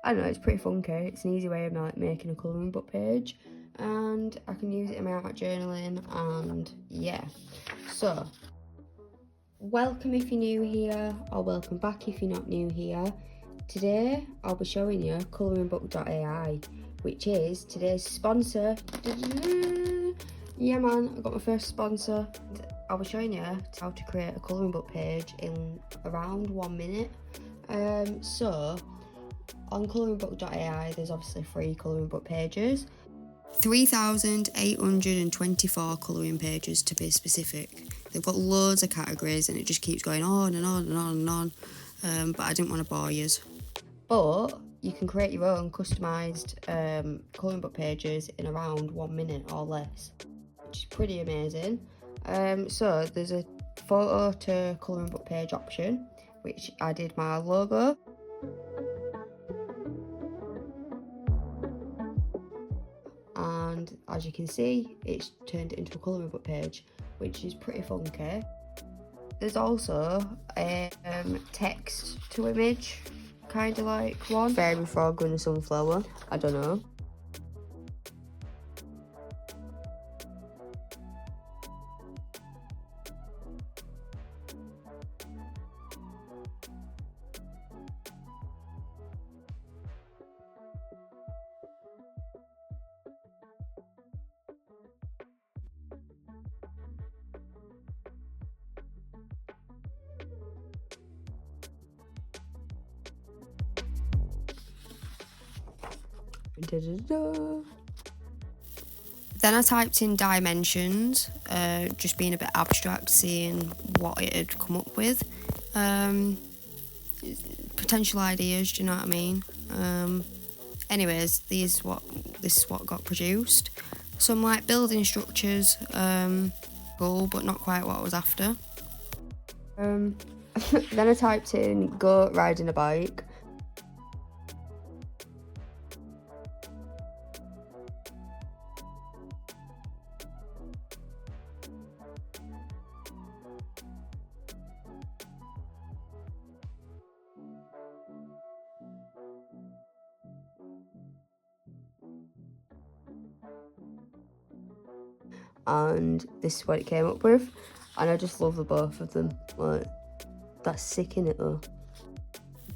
I don't know, it's pretty funky. It's an easy way of like making a colouring book page, and I can use it in my art journaling, and yeah. So welcome if you're new here, or welcome back if you're not new here. Today I'll be showing you coloringbook.ai, which is today's sponsor. Yeah man, I got my first sponsor. I'll be showing you how to create a colouring book page in around 1 minute. So on coloringbook.ai there's obviously free colouring book pages. 3,824 colouring pages to be specific. They've got loads of categories and it just keeps going on and on and on and on, but I didn't want to bore you. But you can create your own customised colouring book pages in around 1 minute or less, which is pretty amazing. So there's a photo to colouring book page option, which I did my logo. And as you can see, it's turned it into a colouring book page, which is pretty funky. There's also a text to image kind of like one. Fairy frog and a sunflower, I don't know. Then I typed in dimensions, just being a bit abstract, seeing what it had come up with. Potential ideas, do you know what I mean? Anyways, this is what got produced. Some like building structures, cool, but not quite what I was after. Then I typed in goat riding a bike. And this is what it came up with, and I just love the both of them. Like, that's sick, innit though.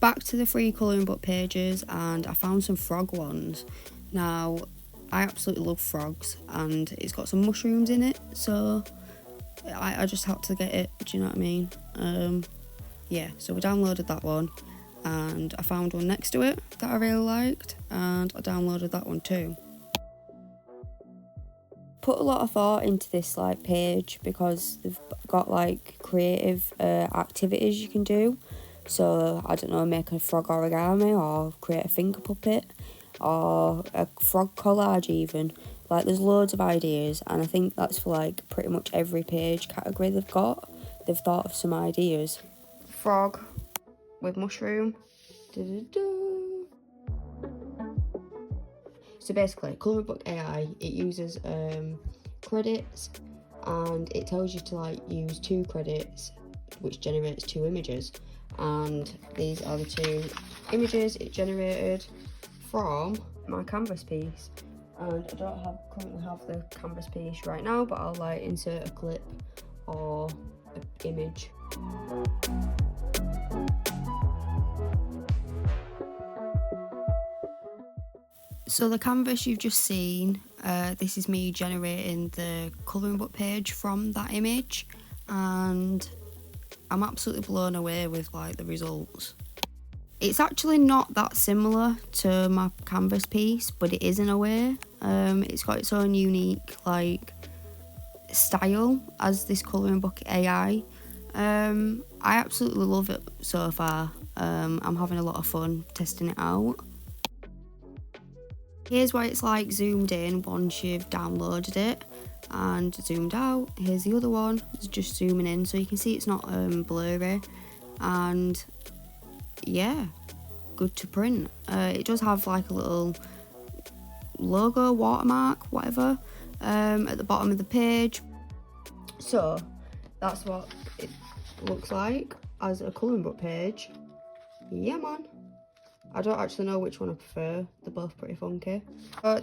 Back to the free colouring book pages, and I found some frog ones. Now I absolutely love frogs, and it's got some mushrooms in it, so I just had to get it, do you know what I mean? Yeah, so we downloaded that one, and I found one next to it that I really liked, and I downloaded that one too. Put a lot of thought into this like page because they've got like creative activities you can do. So I don't know, make a frog origami, or create a finger puppet, or a frog collage even. Like, there's loads of ideas, and I think that's for like pretty much every page category they've got. They've thought of some ideas. Frog with mushroom. So basically, colouring book AI, it uses credits, and it tells you to like use 2 credits, which generates 2 images. And these are the 2 images it generated from my canvas piece. And I don't currently have the canvas piece right now, but I'll like insert a clip or an image. So the canvas you've just seen, this is me generating the colouring book page from that image, and I'm absolutely blown away with like the results. It's actually not that similar to my canvas piece, but it is in a way. It's got its own unique like style as this colouring book AI. I absolutely love it so far. I'm having a lot of fun testing it out. Here's what it's like zoomed in once you've downloaded it, and zoomed out. Here's the other one, it's just zooming in, so you can see it's not blurry, and yeah, good to print. It does have like a little logo, watermark, whatever, at the bottom of the page. So that's what it looks like as a colouring book page. Yeah man. I don't actually know which one I prefer. They're both pretty funky.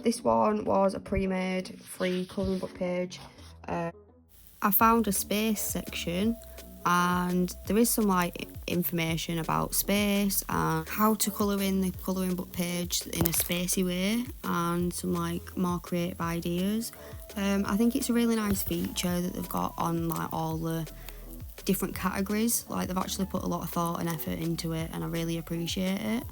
This one was a pre-made free colouring book page. I found a space section, and there is some like information about space and how to colour in the colouring book page in a spacey way, and some like more creative ideas. I think it's a really nice feature that they've got on like all the different categories. Like, they've actually put a lot of thought and effort into it, and I really appreciate it.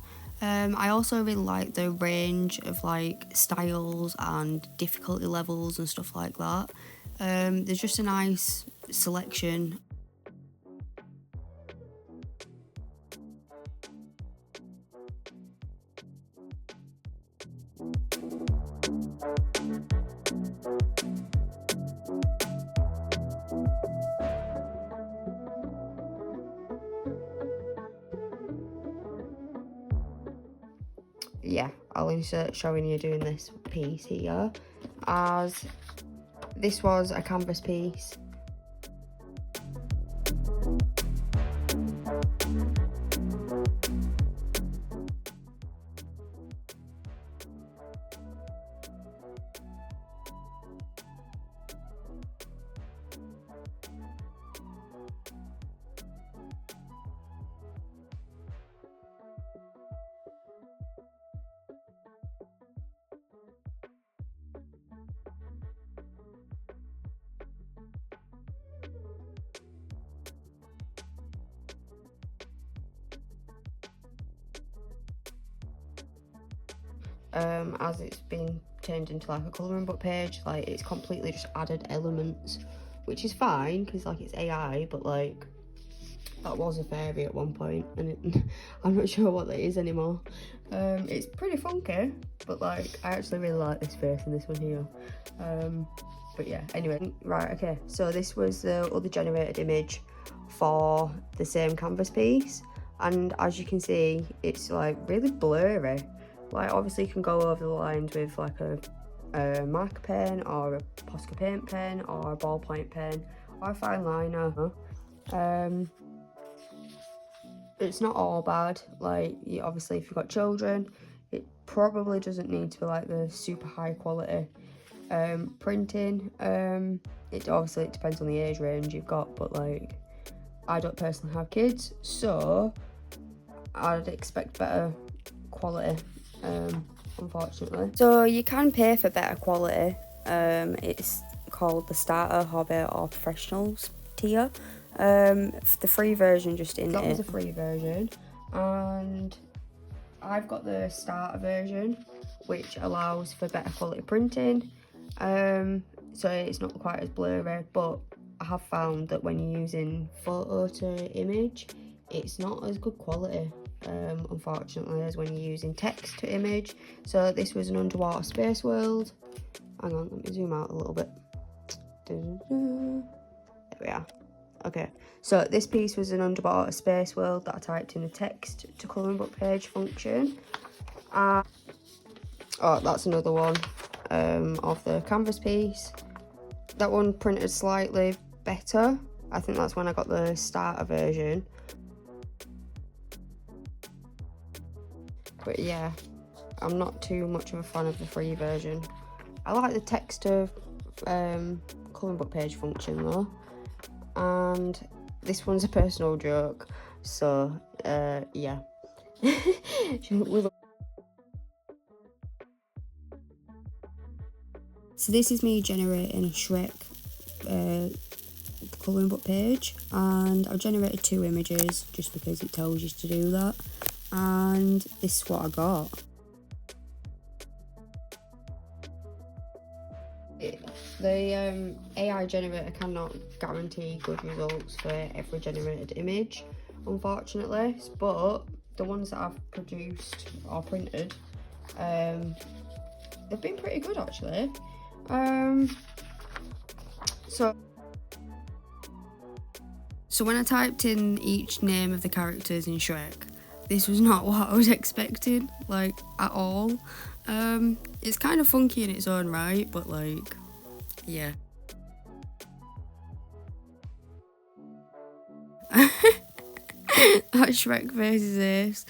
I also really like the range of like styles and difficulty levels and stuff like that. There's just a nice selection. Yeah, I'll insert showing you doing this piece here, as this was a canvas piece. As it's been turned into like a colouring book page, like it's completely just added elements, which is fine because like it's AI, but like that was a fairy at one point, and I'm not sure what that is anymore. It's pretty funky, but like I actually really like this face in this one here. But yeah, anyway, right, okay, so this was the other generated image for the same canvas piece, and as you can see, it's like really blurry. Like, obviously you can go over the lines with like a marker pen or a Posca paint pen or a ballpoint pen or a fine liner. It's not all bad. Like, obviously if you've got children, it probably doesn't need to be like the super high quality printing. It depends on the age range you've got, but like I don't personally have kids, so I'd expect better quality, unfortunately. So you can pay for better quality. It's called the starter, hobby or professionals tier. The free version just in it. That was a free version, and I've got the starter version, which allows for better quality printing. So it's not quite as blurry, but I have found that when you're using photo to image, it's not as good quality, unfortunately, as when you're using text to image. So this was an underwater space world. Hang on, let me zoom out a little bit. There we are. Okay, so this piece was an underwater space world that I typed in a text to colouring book page function. Oh, that's another one of the canvas piece. That one printed slightly better. I think that's when I got the starter version. But yeah, I'm not too much of a fan of the free version. I like the text to colouring book page function though. And this one's a personal joke, so yeah. So this is me generating a Shrek colouring book page, and I've generated 2 images just because it tells you to do that, and this is what I got. The AI generator cannot guarantee good results for every generated image, unfortunately, but the ones that I've produced or printed, they've been pretty good actually. So when I typed in each name of the characters in Shrek, this was not what I was expecting, like, at all. It's kind of funky in its own right, but like, yeah. That Shrek face is ace.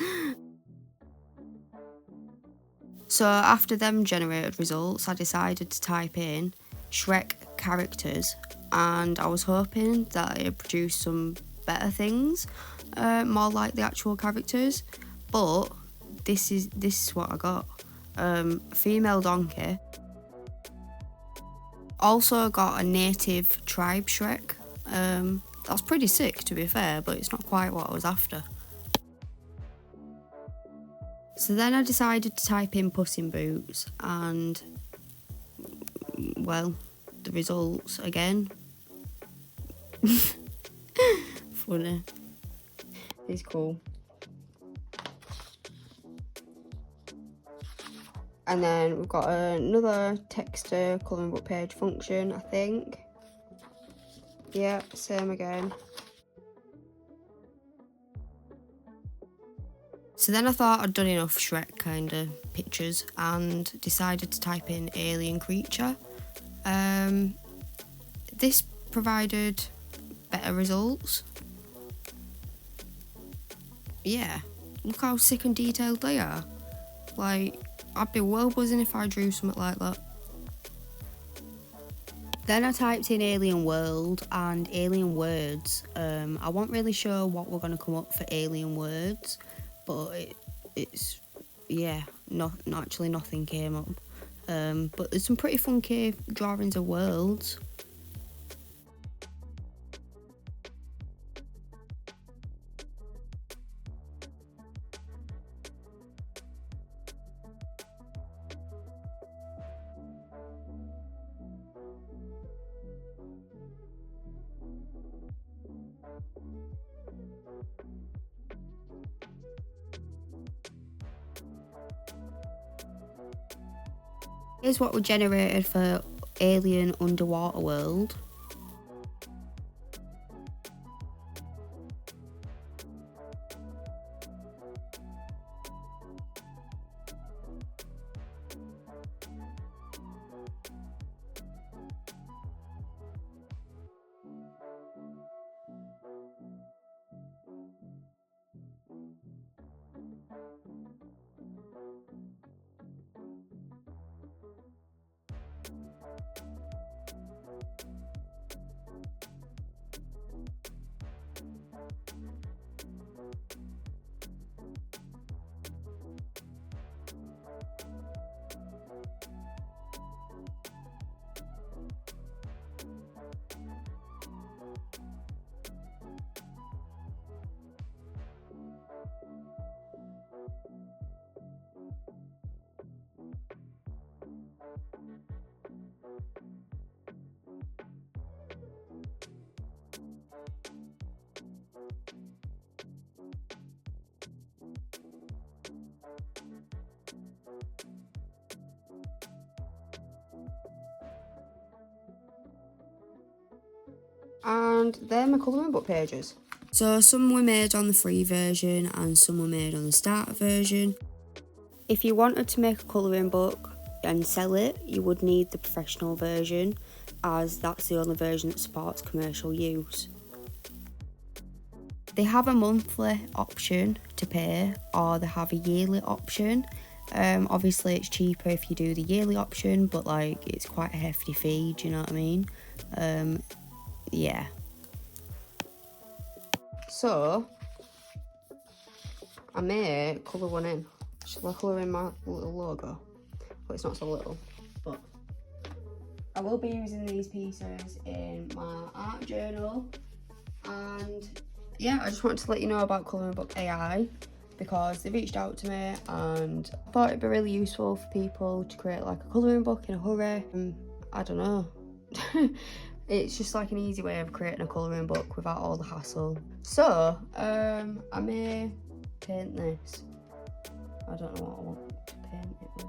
So after them generated results, I decided to type in Shrek characters, and I was hoping that it'd produce some better things, more like the actual characters. But this is what I got. Female donkey. Also got a native tribe Shrek. That's pretty sick, to be fair, but it's not quite what I was after. So then I decided to type in Puss in Boots, and well, the results again. Funny. It's cool. And then we've got another texture colouring book page function, I think. Yeah, same again. So then I thought I'd done enough Shrek kind of pictures and decided to type in alien creature. This provided better results. Yeah, look how sick and detailed they are. Like, I'd be well buzzing if I drew something like that. Then I typed in alien world and alien words. I wasn't really sure what we're going to come up for alien words, but it's yeah, actually nothing came up. But there's some pretty funky drawings of worlds. Here's what we generated for alien underwater world. And they're my colouring book pages. So some were made on the free version and some were made on the starter version. If you wanted to make a colouring book and sell it, you would need the professional version, as that's the only version that supports commercial use. They have a monthly option to pay, or they have a yearly option. Obviously it's cheaper if you do the yearly option, but like it's quite a hefty fee, do you know what I mean? Yeah. So I may colour one in. Shall I colour in my little logo? Well, it's not so little, but I will be using these pieces in my art journal. And yeah, I just wanted to let you know about Colouring Book AI, because they reached out to me and I thought it'd be really useful for people to create like a colouring book in a hurry. I don't know. It's just like an easy way of creating a colouring book without all the hassle. So I may paint this. I don't know what I want to paint it with.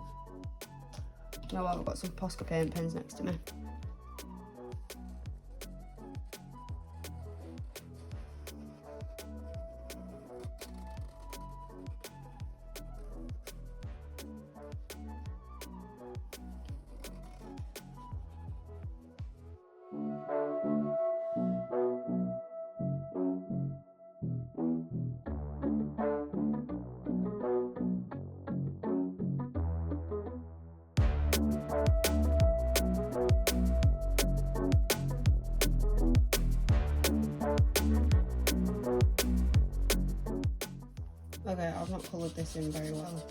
You know what, I've got some Posca paint pens next to me. not coloured this in very well.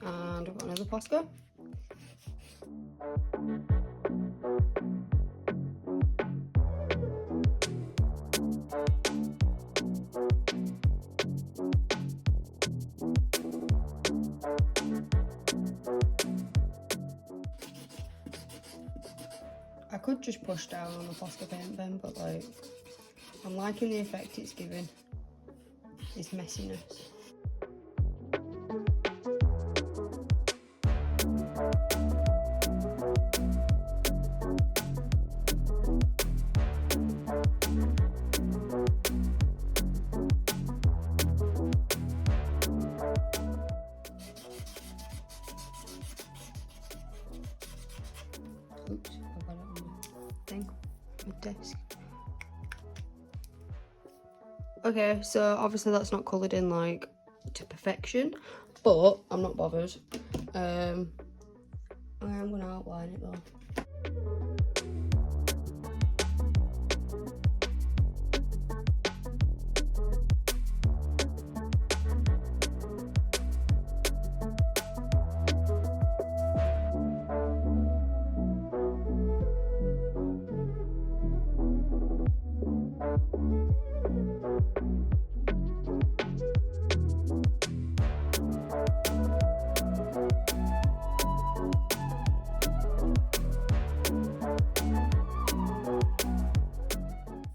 And I've got another Posca. I could just push down on the Posca paint pen, but like, I'm liking the effect it's giving, this messiness. Oops, I've got it on my thing, my desk. Okay, so obviously that's not coloured in like to perfection, but I'm not bothered. I am gonna outline it though.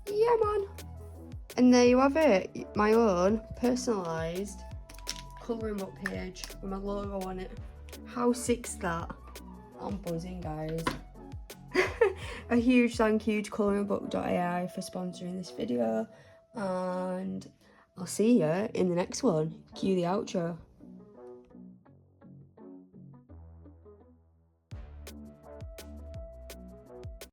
Yeah, man. And there you have it, my own personalised colouring book page with my logo on it. How sick's that? I'm buzzing, guys. A huge thank you to colouringbook.ai for sponsoring this video, and I'll see you in the next one. Cue the outro.